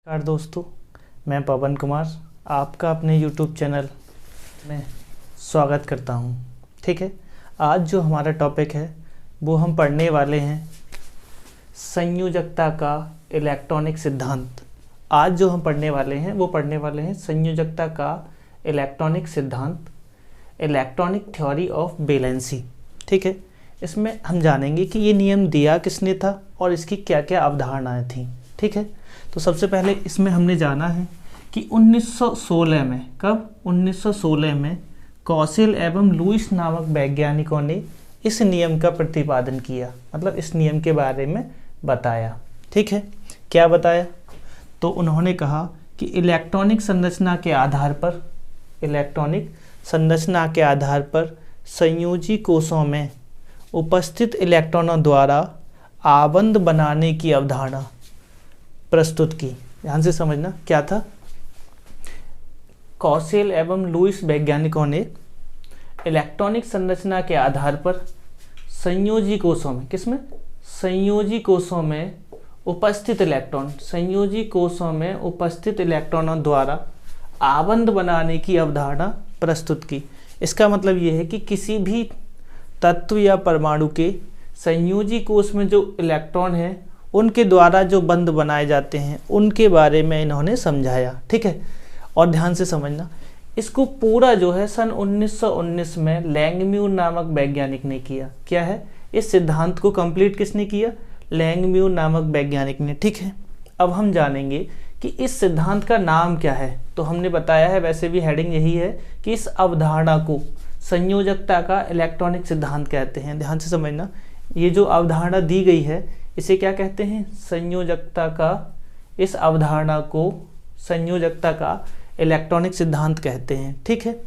नमस्कार दोस्तों, मैं पवन कुमार आपका अपने YouTube चैनल में स्वागत करता हूं। ठीक है, आज जो हमारा टॉपिक है वो हम पढ़ने वाले हैं संयोजकता का इलेक्ट्रॉनिक सिद्धांत। आज जो हम पढ़ने वाले हैं संयोजकता का इलेक्ट्रॉनिक सिद्धांत, इलेक्ट्रॉनिक थ्योरी ऑफ वैलेंसी। ठीक है, इसमें हम जानेंगे कि ये नियम दिया किसने था और इसकी क्या क्या अवधारणाएं थी। ठीक है, तो सबसे पहले इसमें हमने जाना है कि 1916 में, कब 1916 में कॉसेल एवं लुईस नामक वैज्ञानिकों ने इस नियम का प्रतिपादन किया, मतलब इस नियम के बारे में बताया। ठीक है, क्या बताया? तो उन्होंने कहा कि इलेक्ट्रॉनिक संरचना के आधार पर संयोजी कोशों में उपस्थित इलेक्ट्रॉनों द्वारा आबंध बनाने की अवधारणा प्रस्तुत की। ध्यान से समझना, क्या था? कॉसेल एवं लुईस वैज्ञानिकों ने इलेक्ट्रॉनिक संरचना के आधार पर संयोजी कोशों में, किसमें? संयोजी कोशों में उपस्थित इलेक्ट्रॉनों द्वारा आबंध बनाने की अवधारणा प्रस्तुत की। इसका मतलब यह है कि किसी भी तत्व या परमाणु के संयोजी कोश में जो इलेक्ट्रॉन है उनके द्वारा जो बंध बनाए जाते हैं उनके बारे में इन्होंने समझाया। ठीक है, और ध्यान से समझना, इसको पूरा जो है सन 1919 में लैंगम्यूर नामक वैज्ञानिक ने किया। क्या है? इस सिद्धांत को कंप्लीट किसने किया? लैंगम्यूर नामक वैज्ञानिक ने। ठीक है, अब हम जानेंगे कि इस सिद्धांत का नाम क्या है। तो हमने बताया है, वैसे भी हेडिंग यही है कि इस अवधारणा को संयोजकता का इलेक्ट्रॉनिक सिद्धांत कहते हैं। ध्यान से समझना, ये जो अवधारणा दी गई है इसे क्या कहते हैं? संयोजकता का, इस अवधारणा को संयोजकता का इलेक्ट्रॉनिक सिद्धांत कहते हैं। ठीक है,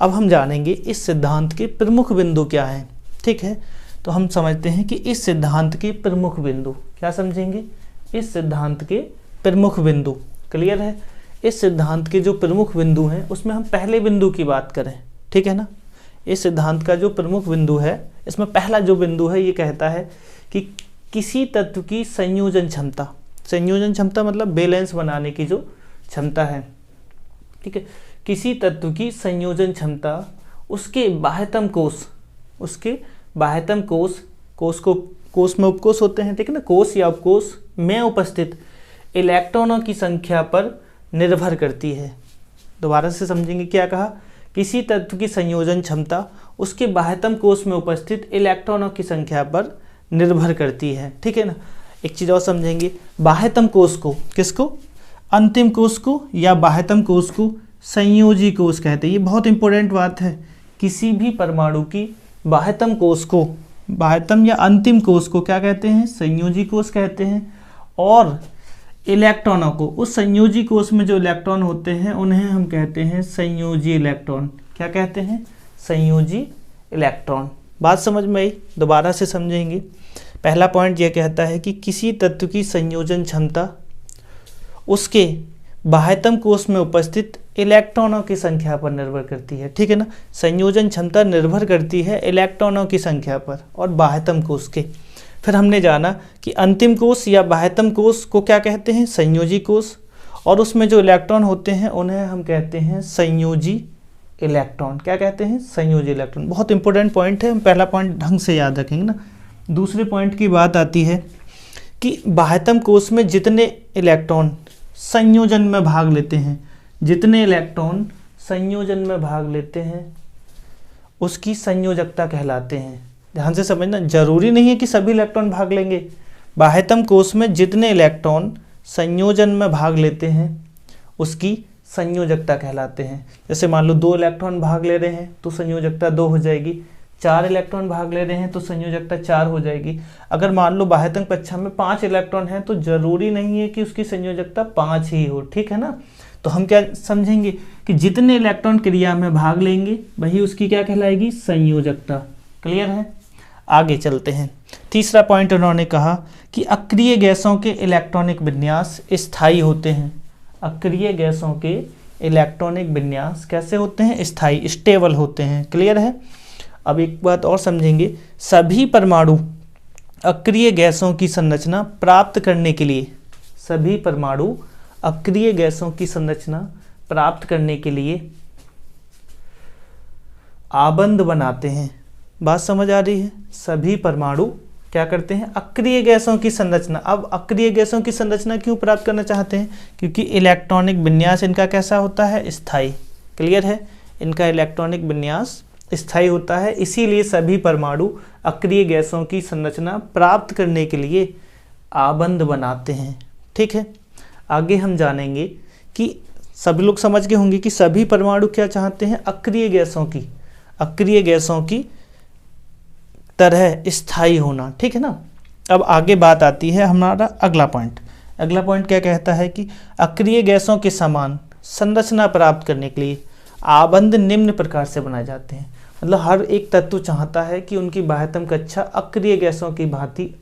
अब हम जानेंगे इस सिद्धांत के प्रमुख बिंदु क्या हैं। ठीक है, तो हम समझते हैं कि इस सिद्धांत के प्रमुख बिंदु क्या समझेंगे? इस सिद्धांत के प्रमुख बिंदु क्लियर है? इस सिद्धांत के जो प्रमुख बिंदु हैं उसमें हम पहले बिंदु की बात करें। ठीक है ना, इस सिद्धांत का जो प्रमुख बिंदु है, इसमें पहला जो बिंदु है ये कहता है कि किसी तत्व की संयोजन क्षमता मतलब बैलेंस बनाने की जो क्षमता है। ठीक है, किसी तत्व की संयोजन क्षमता उसके बाह्यतम कोश में उपकोष होते हैं। ठीक है ना, कोश या उपकोष में उपस्थित इलेक्ट्रॉनों की संख्या पर निर्भर करती है। दोबारा से समझेंगे, क्या कहा? किसी तत्व की संयोजन क्षमता उसके बाह्यतम कोश में उपस्थित इलेक्ट्रॉनों की संख्या पर निर्भर करती है। ठीक है ना, एक चीज और समझेंगे, बाह्यतम कोश को, किसको? अंतिम कोश को या बाह्यतम कोश को संयोजी कोश कहते हैं। ये बहुत इंपॉर्टेंट बात है। किसी भी परमाणु की बाह्यतम कोश को, बाह्यतम या अंतिम कोश को क्या कहते हैं? संयोजी कोश कहते हैं। और इलेक्ट्रॉनों को, उस संयोजी कोश में जो इलेक्ट्रॉन होते हैं उन्हें हम कहते हैं संयोजी इलेक्ट्रॉन। क्या कहते हैं? संयोजी इलेक्ट्रॉन। बात समझ में आई? दोबारा से समझेंगे। पहला पॉइंट यह कहता है कि किसी तत्व की संयोजन क्षमता उसके बाह्यतम कोश में उपस्थित इलेक्ट्रॉनों की संख्या पर निर्भर करती है। ठीक है ना, संयोजन क्षमता निर्भर करती है इलेक्ट्रॉनों की संख्या पर और बाह्यतम कोश के। फिर हमने जाना कि अंतिम कोश या बाह्यतम कोश को क्या कहते हैं? संयोजी कोश। और उसमें जो इलेक्ट्रॉन होते हैं उन्हें हम कहते हैं संयोजी इलेक्ट्रॉन। क्या कहते हैं? संयोजी इलेक्ट्रॉन। बहुत इंपॉर्टेंट पॉइंट है, हम पहला पॉइंट ढंग से याद रखेंगे ना। दूसरे पॉइंट की बात आती है कि बाह्यतम कोश में जितने इलेक्ट्रॉन संयोजन में भाग लेते हैं उसकी संयोजकता कहलाते हैं। ध्यान से समझना, जरूरी नहीं है कि सभी इलेक्ट्रॉन भाग लेंगे। बाह्यतम कोश में जितने इलेक्ट्रॉन संयोजन में भाग लेते हैं उसकी संयोजकता कहलाते हैं। जैसे मान लो 2 इलेक्ट्रॉन भाग ले रहे हैं तो संयोजकता 2 हो जाएगी। 4 इलेक्ट्रॉन भाग ले रहे हैं तो संयोजकता 4 हो जाएगी। अगर मान लो बाह्यतम कक्षा में 5 इलेक्ट्रॉन हैं तो जरूरी नहीं है कि उसकी संयोजकता 5 ही हो। ठीक है ना, तो हम क्या समझेंगे कि जितने इलेक्ट्रॉन क्रिया में भाग लेंगे वही उसकी क्या कहलाएगी? संयोजकता। क्लियर है? आगे चलते हैं। तीसरा पॉइंट उन्होंने कहा कि अक्रिय गैसों के इलेक्ट्रॉनिक विन्यास स्थायी होते हैं। अक्रिय गैसों के इलेक्ट्रॉनिक विन्यास कैसे होते हैं? स्थायी, स्टेबल होते हैं। क्लियर है? अब एक बात और समझेंगे, सभी परमाणु अक्रिय गैसों की संरचना प्राप्त करने के लिए, सभी परमाणु अक्रिय गैसों की संरचना प्राप्त करने के लिए आबंध बनाते हैं। बात समझ आ रही है? सभी परमाणु क्या करते हैं? अक्रिय गैसों की संरचना। अब अक्रिय गैसों की संरचना क्यों प्राप्त करना चाहते हैं? क्योंकि इलेक्ट्रॉनिक विन्यास इनका कैसा होता है? स्थायी। क्लियर है? इनका इलेक्ट्रॉनिक विन्यास स्थायी होता है, इसीलिए सभी परमाणु अक्रिय गैसों की संरचना प्राप्त करने के लिए आबंध बनाते हैं। ठीक है, आगे हम जानेंगे कि सभी लोग समझ गए होंगे कि सभी परमाणु क्या चाहते हैं? अक्रिय गैसों की तरह स्थायी होना। ठीक है ना। अब आगे बात आती है हमारा अगला पॉइंट। अगला पॉइंट क्या कहता है कि अक्रिय गैसों के समान संरचना प्राप्त करने के लिए आबंध निम्न प्रकार से बनाए जाते हैं। मतलब हर एक तत्व चाहता है कि उनकी बाह्यतम कक्षा अक्रिय गैसों की भांति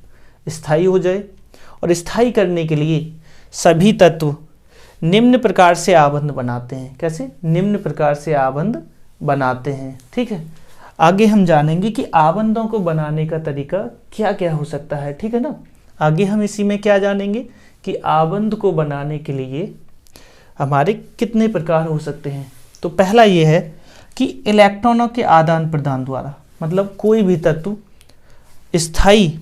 स्थायी हो जाए, और स्थायी करने के लिए सभी तत्व निम्न प्रकार से आबंध बनाते हैं। कैसे? निम्न प्रकार से आबंध बनाते हैं। ठीक है, आगे हम जानेंगे कि आबंधों को बनाने का तरीका क्या क्या हो सकता है। ठीक है ना। आगे हम इसी में क्या जानेंगे कि आबंध को बनाने के लिए हमारे कितने प्रकार हो सकते हैं। तो पहला ये है कि इलेक्ट्रॉनों के आदान प्रदान द्वारा, मतलब कोई भी तत्व स्थायी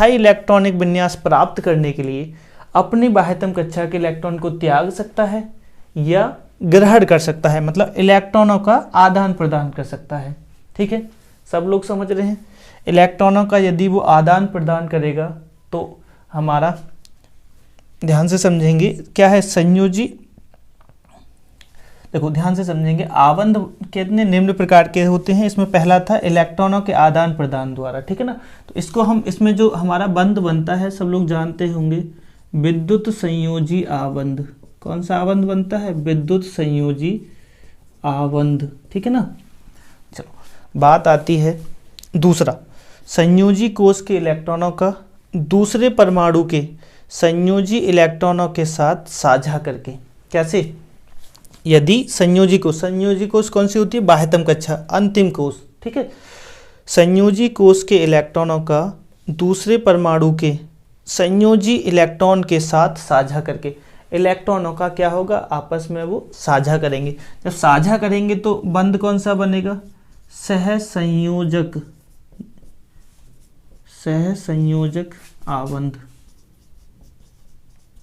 इलेक्ट्रॉनिक विन्यास प्राप्त करने के लिए अपनी बाह्यतम कक्षा के इलेक्ट्रॉन को त्याग सकता है या ग्रहण कर सकता है, मतलब इलेक्ट्रॉनों का आदान प्रदान कर सकता है। ठीक है, सब लोग समझ रहे हैं? इलेक्ट्रॉनों का यदि वो आदान प्रदान करेगा तो हमारा, ध्यान से समझेंगे क्या है, संयोजी, देखो ध्यान से समझेंगे, आबंध कितने निम्न प्रकार के होते हैं। इसमें पहला था इलेक्ट्रॉनों के आदान प्रदान द्वारा। ठीक है ना। तो इसको हम, इसमें जो हमारा बंध बनता है सब लोग जानते होंगे, विद्युत संयोजी आबंध। कौन सा आबंध बनता है? विद्युत संयोजी आबंध। ठीक है ना। चलो, बात आती है दूसरा, संयोजी कोष के इलेक्ट्रॉनों का दूसरे परमाणु के संयोजी इलेक्ट्रॉनों के साथ साझा करके। कैसे? यदि संयोजी कोष कौन सी होती है? बाह्यतम कक्षा, अंतिम कोष। ठीक है, संयोजी कोष के इलेक्ट्रॉनों का दूसरे परमाणु के संयोजी इलेक्ट्रॉन के साथ साझा करके, इलेक्ट्रॉनों का क्या होगा? आपस में वो साझा करेंगे। जब साझा करेंगे तो बंध कौन सा बनेगा? सहसंयोजक आबंध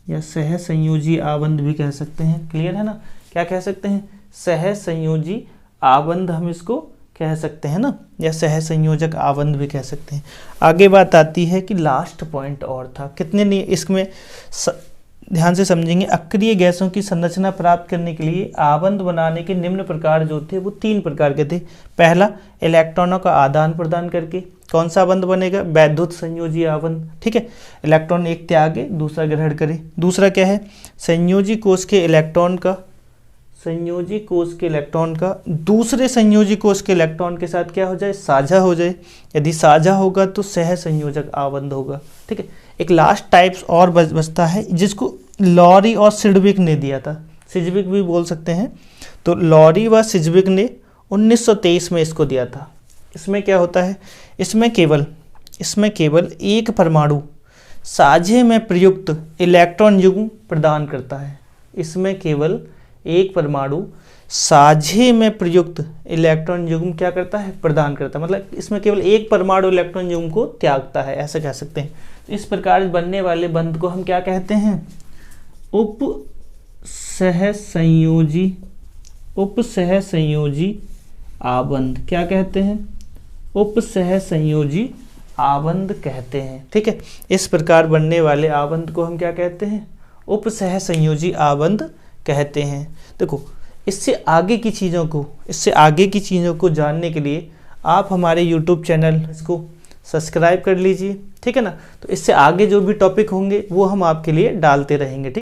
या सहसंयोजी आबंध भी कह सकते हैं। क्लियर है ना? क्या कह सकते हैं? सहसंयोजी आबंध हम इसको कह सकते हैं ना, या सहसंयोजक आबंध भी कह सकते हैं। आगे बात आती है कि लास्ट पॉइंट और था, कितने नहीं इसमें ध्यान से समझेंगे। अक्रिय गैसों की संरचना प्राप्त करने के लिए आबंध बनाने के निम्न प्रकार जो थे वो 3 प्रकार के थे। पहला, इलेक्ट्रॉनों का आदान प्रदान करके। कौन सा आबंध बनेगा? वैद्युत संयोजी आबंध। ठीक है, इलेक्ट्रॉन एक त्यागे दूसरा ग्रहण करे। दूसरा क्या है? संयोजी कोष के इलेक्ट्रॉन का दूसरे संयोजी कोष के इलेक्ट्रॉन के साथ क्या हो जाए? साझा हो जाए। यदि साझा होगा तो सहसंयोजक आबंध होगा। ठीक है, एक लास्ट टाइप्स और बचता है जिसको लॉरी और सिडविक ने दिया था, सिजविक भी बोल सकते हैं। तो लॉरी व सिजविक ने 1923 में इसको दिया था। इसमें क्या होता है? इसमें केवल एक परमाणु साझे में प्रयुक्त इलेक्ट्रॉन युग्म प्रदान करता है। इसमें केवल एक परमाणु साझे में प्रयुक्त इलेक्ट्रॉन युग्म क्या करता है? प्रदान करता है। मतलब इसमें केवल एक परमाणु इलेक्ट्रॉन युग्म को त्यागता है, ऐसा कह सकते हैं। तो इस प्रकार बनने वाले बंध को हम क्या कहते हैं? उपसहसंयोजी आबंध। क्या कहते हैं? उपसहसंयोजी आबंध कहते हैं। ठीक है, इस प्रकार बनने वाले आबंध को हम क्या कहते हैं? उपसहसंयोजी आबंध कहते हैं। देखो, इससे आगे की चीज़ों को जानने के लिए आप हमारे YouTube चैनल इसको सब्सक्राइब कर लीजिए। ठीक है ना। तो इससे आगे जो भी टॉपिक होंगे वो हम आपके लिए डालते रहेंगे। ठीक।